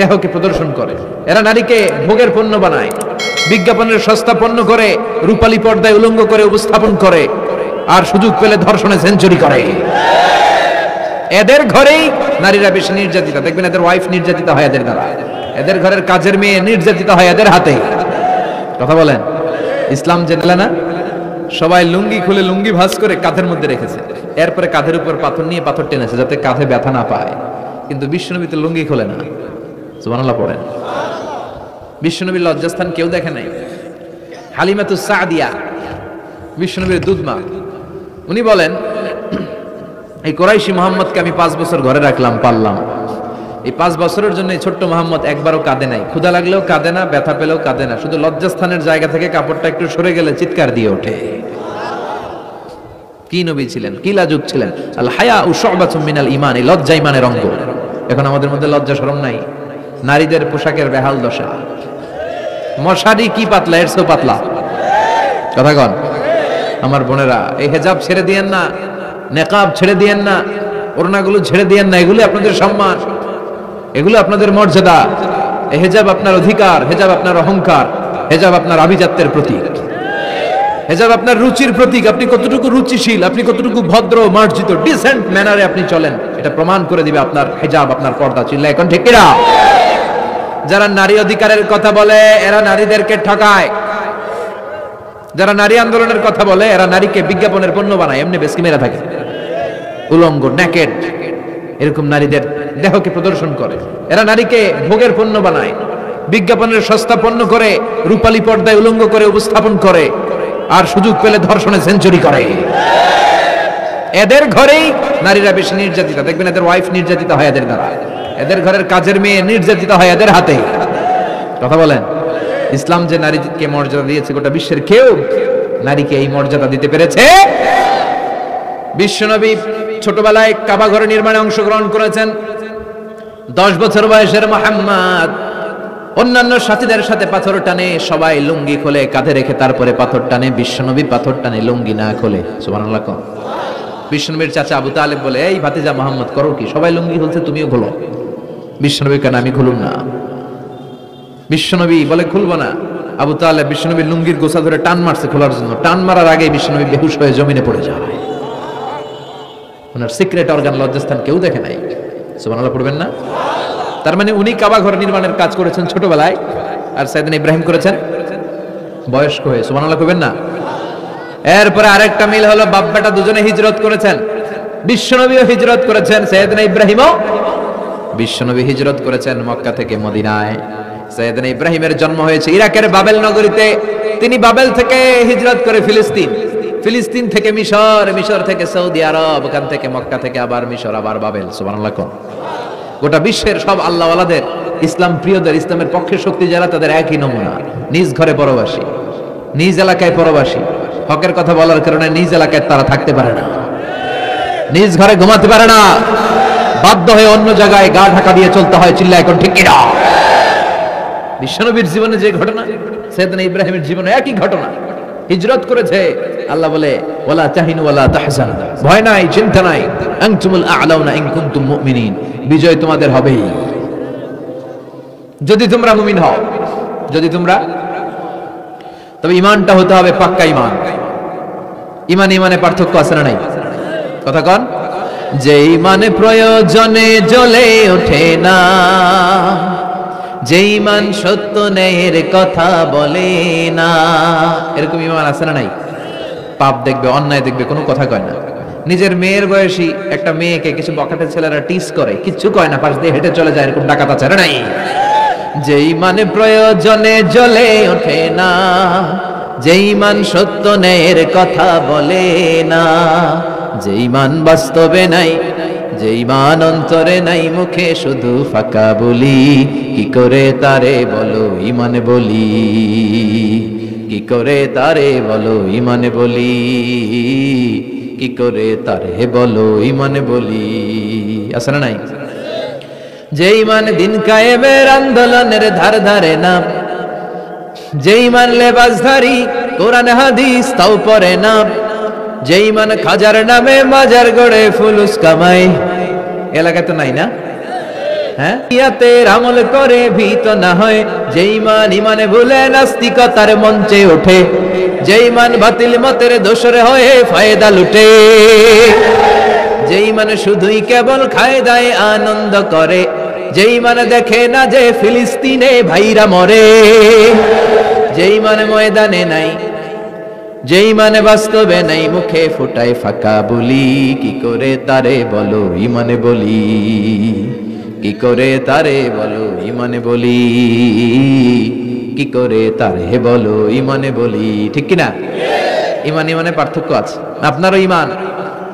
দেহকে প্রদর্শন করে। এরা নারীকে ভোগের পণ্য বানায়, বিজ্ঞাপনের সস্তা পণ্য করে রূপালী পর্দায় উলঙ্গ করে উপস্থাপন করে, আর সুযোগ পেলে ধর্ষণে সেঞ্চুরি করে। এদের ঘরেই নারীরা বেশি নির্যাতিতা। দেখবেন এদের ওয়াইফ নির্যাতিত হয় এদের দ্বারা, এদের ঘরের কাজের মেয়ে নির্যাতিত হয় এদের হাতে। কথা বলেন, ইসলাম যে না, সবাই লুঙ্গি খুলে লুঙ্গি ভাঁজ করে কাঁধের মধ্যে রেখেছে, এরপরে কাঁধের উপর পাথর নিয়ে পাথর টেনেছে যাতে কাঁধে ব্যথা না পায়। কিন্তু বিশ্বনবী তো লুঙ্গি খোলে না। সুবহানাল্লাহ পড়েন। বিশ্বনবীর লজ্জাস্থান কেউ দেখে নাই। হালিমাতুস সাদিয়া বিশ্বনবীর দুধমা, উনি বলেন, এই কোরাইশি মোহাম্মদকে আমি 5 বছর ঘরে রাখলাম, পাললাম। এই 5 বছরের জন্য এই ছোট্ট মোহাম্মদ একবারও কাঁদে নাই, ক্ষুধা লাগলেও কাঁদে না, ব্যথা পেলেও কাঁদে না, শুধু লজ্জাস্থানের জায়গা থেকে কাপড়টা একটু সরে গেলে চিৎকার দিয়ে ওঠে। কি নবী ছিলেন, কি লাজুক ছিলেন। আল হায়া ও শুবাতুম মিনাল ঈমান, এই লজ্জা ঈমানের অঙ্গ। এখন আমাদের মধ্যে লজ্জা শরম নাই। নারীদের পোশাকের বেহাল দশা, মশারি কি পাতলা, এর চেয়েও পাতলা। কথা কন আমার বোনেরা, এই হেজাব ছেড়ে দিয়েন না, নেকাব ছেড়ে দিয়েন না, ওড়নাগুলো ছেড়ে দিয়েন না। এগুলো আপনাদের সম্মান, এগুলো আপনাদের মর্যাদা। এই হেজাব আপনার অধিকার, হেজাব আপনার অহংকার, হেজাব আপনার আভিজাত্যের প্রতীক, হেজাব আপনার রুচির প্রতীক। আপনি কতটুকু রুচিশীল, আপনি কতটুকু ভদ্র, মার্জিত, ডিসেন্ট ম্যানারে আপনি চলেন, এটা প্রমাণ করে দিবে আপনার হেজাব, আপনার পর্দা। চিল্লা এখন ঠিক কিনা? যারা নারী অধিকারের কথা বলে এরা নারীদেরকে ঠকায়। যারা নারী আন্দোলনের কথা বলে এরা নারীকে বিজ্ঞাপনের পণ্য বানায়, এমনি বেশি মেরা থাকে, উলঙ্গ, নেকেড, এরকম নারীদের দেহকে প্রদর্শন করে। এরা নারীকে ভোগের পণ্য বানায়, বিজ্ঞাপনের সস্তা পণ্য করে রূপালী পর্দায় উলঙ্গ করে উপস্থাপন করে, আর সুযোগ পেলে ধর্ষণে সেঞ্চুরি করে। এদের ঘরেই নারীরা বেশি নির্যাতিতা। দেখবেন এদের ওয়াইফ নির্যাতিত হয় এদের দ্বারা, এদের ঘরের কাজের মেয়ে নির্যাতিত হয় এদের হাতে। কথা বলেন, ইসলাম যে নারীকে মর্যাদা দিয়েছে, গোটা বিশ্বের কেউ নারীকে এই মর্যাদা দিতে পেরেছে? বিশ্বনবী ছোটবেলায় কাবা ঘর নির্মাণে অংশগ্রহণ করেছেন। 10 বছর বয়সের মুহাম্মদ অন্যান্য সাথীদের সাথে পাথর টানে, সবাই লুঙ্গি খোলে কাঁধে রেখে, তারপরে পাথর টানে। বিশ্বনবী পাথর টানে, লুঙ্গি না খোলে। সুবহানাল্লাহ। বিশ্বনবীর চাচা আবু তালেব বলে, এই ভাতিজা মুহাম্মদ করো কি, সবাই লুঙ্গি খুলছে তুমিও খোলো। বিশ্বনবী কেন, আমি খুলুম না। বিশ্বনবী বলে খুলবো না। আবু তালেব বিশ্বনবীর লুঙ্গির গোছা ধরে টান মারছে খোলার জন্য, টান মারার আগে বিশ্বনবী বেহুশ হয়ে জমিনে পড়ে যায়। ওনার সিক্রেট অর্গান লজ্জাস্থান কেউ দেখে নাই। সুবহানাল্লাহ পড়বেন না? তার মানে উনি কাবা ঘর নির্মাণের কাজ করেছেন ছোটবেলায়, আর সাইয়েদনা ইব্রাহিম করেছেন বয়স্ক হয়ে। সুবহানাল্লাহ কইবেন না? এরপরে আরেকটা মিল হলো, বাপ বেটা দুজনে হিজরত করেছেন। বিশ্বনবীও হিজরত করেছেন, সাইয়েদনা ইব্রাহিমও। বিশ্বনবী হিজরত করেছেন মক্কা থেকে মদিনায়। সাইয়েদনা ইব্রাহিমের জন্ম হয়েছে ইরাকের বাবেল নগরীতে। তিনি বাবেল থেকে হিজরত করে ফিলিস্তিন, ফিলিস্তিন থেকে মিশর, মিশর থেকে সৌদি আরব, ওখান থেকে মক্কা থেকে আবার মিশর, আবার বাবেল। সুবহানাল্লাহ। গোটা বিশ্বের সব আল্লাহওয়ালাদের, ইসলাম প্রিয়দের, ইসলামের পক্ষের শক্তি যারা, তাদের একই নমুনা। নিজ ঘরে পরবাসী, নিজ এলাকায় পরবাসী। হকের কথা বলার কারণে নিজ এলাকায় তারা থাকতে পারে না, নিজ ঘরে ঘুমাতে পারে না, বাধ্য হয়ে অন্য জায়গায় গা ঢাকা দিয়ে চলতে হয়। চিল্লা এখন ঠিক কিনা? বিশ্বনবীর জীবনে যে ঘটনা, সাইয়েদনা ইব্রাহিমের জীবনে একই ঘটনা। হিজরত করেছে, আল্লাহ বলে, ওয়ালা তাহিনু ওয়ালা তাহজানু, ভয় নাই, চিন্তা নাই, আনতুমুল আ'লাউনা ইন কুনতুম মুমিনিন, বিজয় তোমাদের হবেই যদি তোমরা মুমিন হও। যদি তোমরা, তবে ঈমানটা হতে হবে পাক্কা ঈমান। ঈমান ঈমানে পার্থক্য আছে না নাই? কথা কন। যে ঈমানে প্রয়োজনে জ্বলে ওঠে না, যে ঈমান সত্য ন্যায়ের কথা বলে না, এরকম ঈমান আছে না নাই? পাপ দেখবে, অন্যায় দেখবে, কোনো কথা কয় না। নিজের মেয়ের বয়সী একটা মেয়েকে কিছু বখাটে ছেলেরা টিস করে, কিচ্ছু কয় না, পাশ দিয়ে হেঁটে চলে যায়, এরকম ডাকাত আছে না নাই? যে ঈমানে প্রয়োজনে জ্বলে ওঠে না, যে ঈমান সত্য ন্যায়ের কথা বলে না, যে ঈমান বাস্তবে নাই, যে ঈমান অন্তরে নাই, মুখে শুধু ফাঁকা বলি, কি করে তারে বলো ঈমানে বলি, কি করে তারে বলো ঈমানে বলি, কি করে তারে বলো ঈমানে বলি। আছে না নাই? যে ঈমান দিন কায়েমের আন্দোলনের ধার ধারে না, যে ঈমান লেবাসধারী কোরআন হাদিস তাও পড়ে না, যে ঈমান খাজার নামে মাজার গড়ে ফুলুস কামাই। এলাকায় তো নাই না? হ্যাঁ, ইয়াতের আমল করে ভীত না হয়, যে ঈমান ঈমানে ভুলে নাস্তিকতার মঞ্চে ওঠে, যে ঈমান বাতিল মতের দোসর হয়ে ফায়দা লুটে, যে ঈমান শুধুই কেবল খায় দায় আনন্দ করে, যে ঈমান দেখে না যে ফিলিস্তিনে ভাইরা মরে, যে ঈমান ময়দানে নাই, যে ঈমান বাস্তবে নাই, মুখে ফুটায় ফাঁকা বলি, কি করে তারে বলো ঈমানে বলি, কি করে তারে বলো ঈমানে বলি, কি করে তারে বলো ঈমানে বলি, ঠিক কিনা? ঈমান ঈমানে পার্থক্য আছে। আপনারও ঈমান,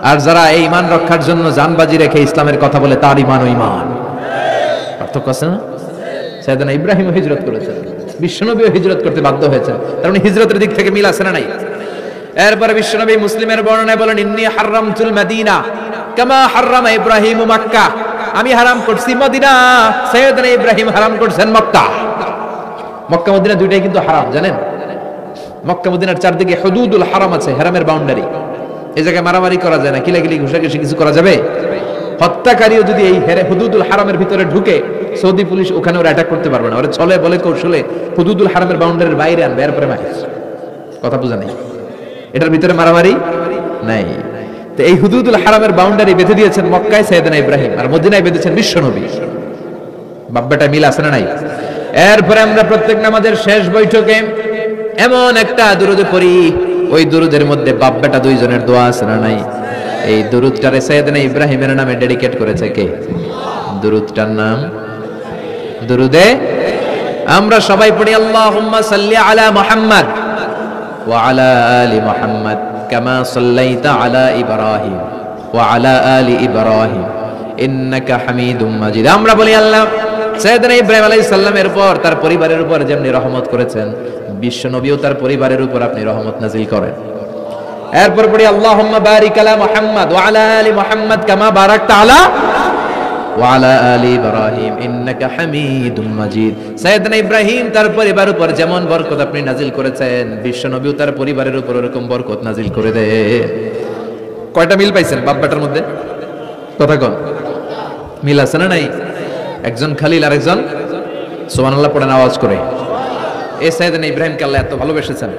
আর যারা এই ঈমান রক্ষার জন্য জানবাজি রেখে ইসলামের কথা বলে তার ঈমান ও ঈমান পার্থক্য আছে না? সাইয়েদনা ইব্রাহিম হিজরত করেছেন, বিশ্বনবীও হিজরত করতে বাধ্য হয়েছেন, তার মানে হিজরতের দিক থেকে মিল আছে না নাই? এরপরে বিশ্বনবী মুসলিমের বর্ণনায় বলেন, ইন্নী হারামতুল মদিনা কামা হারামা ইব্রাহিম মক্কা, আমি হারাম করছি মদিনা, সাইয়েদনা ইব্রাহিম হারাম করছেন মক্কা। মক্কা মদিনা দুইটাই কিন্তু হারাম, জানেন? মক্কা মদিনার চারদিকে হুদুদুল হারাম আছে, হারামের বাউন্ডারি। এই জায়গায় মারামারি করা যায় না, কিলাকিলি ঘুষাঘুষি কিছু করা যাবে? হত্যাকারীও যদি এই হুদুদুল হারামের ভিতরে ঢুকে, সৌদি পুলিশ ওখানে ওরা অ্যাটাক করতে পারবে না, ওরা ছলে বলে কৌশলে হুদুদুল হারামের বাউন্ডারির বাইরে আনবে, এরপরে মারিস। কথা বুঝা নেই? এটার ভিতরে মারামারি নাই। তো এই হুদুদুল হারামের বাউন্ডারি বেঁধে দিয়েছেন মক্কায় সাইয়েদনা ইব্রাহিম, আর মদিনায় বেঁধেছেন বিশ্বনবী। বাব্বাটা মিল আছে না নাই? এরপরে আমরা প্রত্যেক নামাজের শেষ বৈঠকে এমন একটা দুরূদ পড়ি, ওই দুরূদের মধ্যে বাব্বাটা দুইজনের দোয়া আছে না নাই? এই দুরূদটারে সাইয়েদনা ইব্রাহিমের নামে ডেডিকেট করেছে কে? দুরূদটার নাম দুরূদে আমরা সবাই পড়ি, আল্লাহুম্মা সাল্লি আলা মুহাম্মাদ ওয়া আলা আলি মুহাম্মাদ কামা সাল্লাইতা আলা ইব্রাহিম ওয়া আলা আলি ইব্রাহিম ইন্নাকা হামিদুম মাজিদ। আমরা বলি, আল্লাহ সাইয়েদনা ইব্রাহিম আলাইহিস সালামের উপর, তার পরিবারের উপর যেমনি রহমত করেছেন, বিশ্ব নবীও তার পরিবারের উপর আপনি রহমত নাজিল করেন। এরপর পড়ি, আল্লাহুম্মা বারিক আলা মুহাম্মাদ ওয়া আলা আলি মুহাম্মাদ কামা বারাকতা আলা ওয়া আলা আলি ইব্রাহিম ইন্নাকা হামিদুম মাজিদ। সাইয়েদনা ইব্রাহিম তার পরিবারের উপর যেমন বরকত আপনি নাজিল করেছেন, বিশ্ব নবীও তার পরিবারের উপর এরকম বরকত নাজিল করে দেন। কয়টা মিল পাইছেন বাব্বাটার মধ্যে? কথা কোন মিল আছে না নাই? একজন খালিল আর একজন সুবহানাল্লাহ পড়েন আওয়াজ করে। এই সাইয়েদনা ইব্রাহিমকে আল্লাহ এত ভালোবেসেছেন,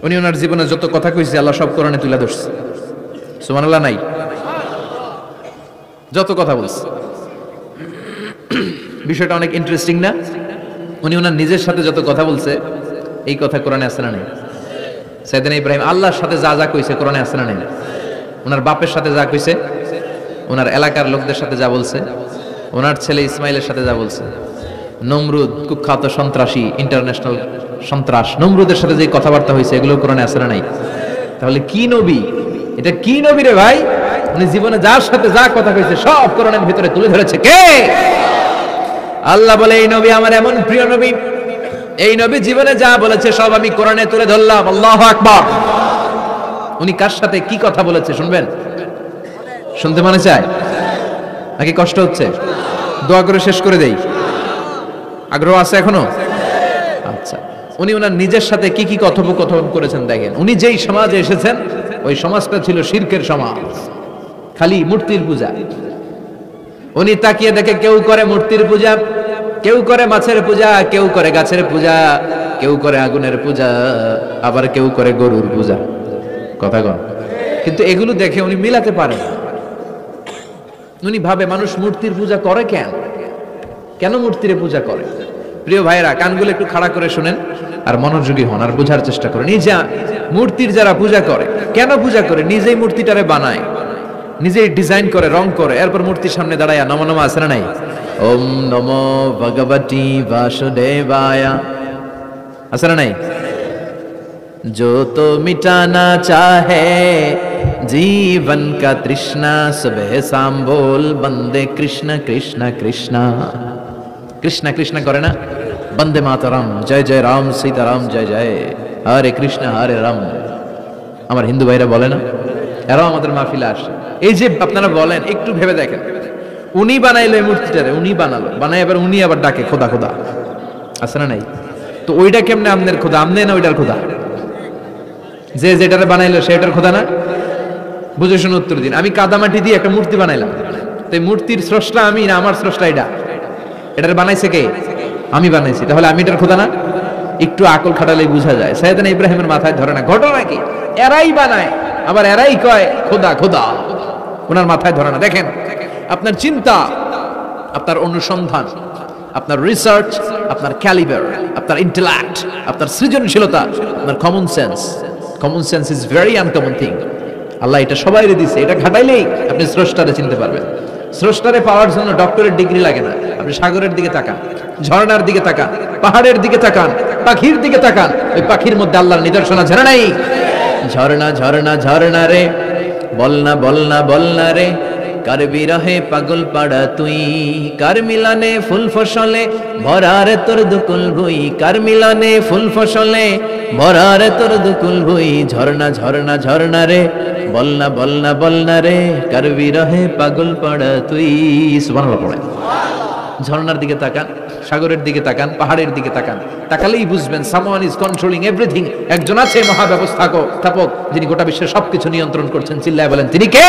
উনি ওনার জীবনে যত কথা কইছে আল্লাহ সব কোরআনে তুলে ধরছে। সুবহানাল্লাহ নাই? যত কথা বলছে, বিষয়টা অনেক ইন্টারেস্টিং না? উনি ওনার নিজের সাথে যত কথা বলছে, এই কথা কোরআনে আছে না নাই? সাইয়েদনা ইব্রাহিম আল্লাহর সাথে যা যা কইছে কোরআনে আছে না নাই? ওনার বাপের সাথে যা কইছে, ওনার এলাকার লোকদের সাথে যা বলছে, ওনার ছেলে ইসমাইলের সাথে যা বলছে, নমরুদ কুখ্যাত সন্ত্রাসী, ইন্টারন্যাশনাল সন্ত্রাস, নমরুদের সাথে যে কথাবার্তা হয়েছে, এগুলো কোরআনে আছে না নাই? তাহলে কি নবী? এটা কি নবী রে ভাই? উনি জীবনে যার সাথে যা কথা কইছে সব কোরআনের ভিতরে তুলে ধরেছে কে? আল্লাহ বলে, এই নবী আমার এমন প্রিয় নবী, এই নবী জীবনে যা বলেছে সব আমি কোরআনে তুলে ধরলাম। আল্লাহু আকবার। উনি কার সাথে কি কথা বলেছে শুনবেন? শুনতে মনে চায় নাকি কষ্ট হচ্ছে? দোয়া করে শেষ করে দেই, আগ্রহ আছে এখনো? আচ্ছা, উনি ওনার নিজের সাথে কি কি কথোপকথন করেছেন দেখেন। উনি যেই সমাজে এসেছেন ওই সমাজটা ছিল শিরকের সমাজ, খালি মূর্তির পূজা। উনি তাকিয়ে দেখে কেউ করে মূর্তির পূজা, কেউ করে মাছের পূজা, কেউ করে গাছের পূজা, কেউ করে আগুনের পূজা, আবার কেউ করে গরুর পূজা। কথা কন। কিন্তু এগুলো দেখে উনি মিলাতে পারেন। উনি ভাবে মানুষ মূর্তির পূজা করে কেন? কেন মূর্তির পূজা করে? প্রিয় ভাইরা, কানগুলো একটু খাড়া করে শুনেন আর মনোযোগী হন আর বোঝার চেষ্টা করেন। এই যে মূর্তির যারা পূজা করে, কেন পূজা করে? নিজেই মূর্তিটারে বানায়, নিজেই ডিজাইন করে, রং করে, এরপর মূর্তির সামনে দাঁড়ায় নমো নমো আছে না নাই? ওম নমো ভগবতী বাসুদেবায় আছে না নাই? जो तो मिटाना चाहे जीवन का तृष्णा, सुबह शाम बोल बंदे कृष्ण कृष्ण कृष्ण कृष्ण कृष्ण करे ना, बंदे मातरम, जय जय राम सीताराम, जय जय हरे कृष्ण हरे राम। আমার হিন্দু ভাইরা বলে না, এরাও আমাদের মাহফিলে আসে। এই যে আপনারা বলেন, একটু ভেবে দেখেন, উনি বানাইলো এই মূর্তিটারে, উনি বানালো, বানাই এবার উনি আবার ডাকে খোদা খোদা, আছে না নাই? তো ওইটা কেমনে আমনের খোদা? আমনে না ওইটার খোদা? যে যেটারে বানাইলো সেটার খোদা না? বুঝে শুনে উত্তর দিন। আমি কাদামাটি দিয়ে একটা মূর্তি বানাইলাম, তো তো মূর্তির স্রষ্টা আমি না আমার স্রষ্টা এটার বানাইছে কে? আমি বানাইছি। তাহলে আমি এটার খোদা না? একটু আকল খাটালেই বোঝা যায়। সাইয়েদনা ইব্রাহিমের মাথায় ধরে না। ঘটনা কি? এরাই বানায়, আবার এরাই কয় খোদা খোদা। ওনার মাথায় ধরে না। দেখেন, আপনার চিন্তা, আপনার অনুসন্ধান, আপনার রিসার্চ, আপনার ক্যালিবার, আপনার ইন্টেলেক্ট, আপনার সৃজনশীলতা, আপনার common sense. Common sense is very uncommon thing. আল্লাহ এটা সবাইরে দিছে। এটা ঘাটাইলেই আপনি স্রষ্টারে চিনতে পারবেন। স্রষ্টারে পাওয়ার জন্য ডক্টরের ডিগ্রি লাগে না। আপনি সাগরের দিকে তাকান, ঝর্ণার দিকে তাকান, পাহাড়ের দিকে তাকান, পাখির দিকে তাকান। ওই পাখির মধ্যে আল্লাহর নিদর্শন আছে না নাই? ঝর্ণা ঝর্ণা ঝর্ণা রে, বলনা বলনা বলনা রে, কার বিরহে পাগল পাড়া তুই, কার মিলানে ফুল ফসলে ভরারে তোর দুকুল ভুই, কার মিলানে ফুল ফসলে ভরারে তোর দুকুল ভুই। ঝর্ণা ঝর্ণা ঝর্ণা রে, বলনা বলনা বলনা রে, কার বিরহে পাগল পাড়া তুই। সুবহানাল্লাহ পড়েন। ঝর্ণার দিকে তাকান, সাগরের দিকে তাকান, পাহাড়ের দিকে তাকান। তাকালেই বুঝবেন সামওয়ান ইজ কন্ট্রোলিং এভরিথিং। একজন আছে মহাব্যবস্থাপক, যিনি গোটা বিশ্বের সবকিছু নিয়ন্ত্রণ করছেন। চিল্লায় বলেন তিনি কে?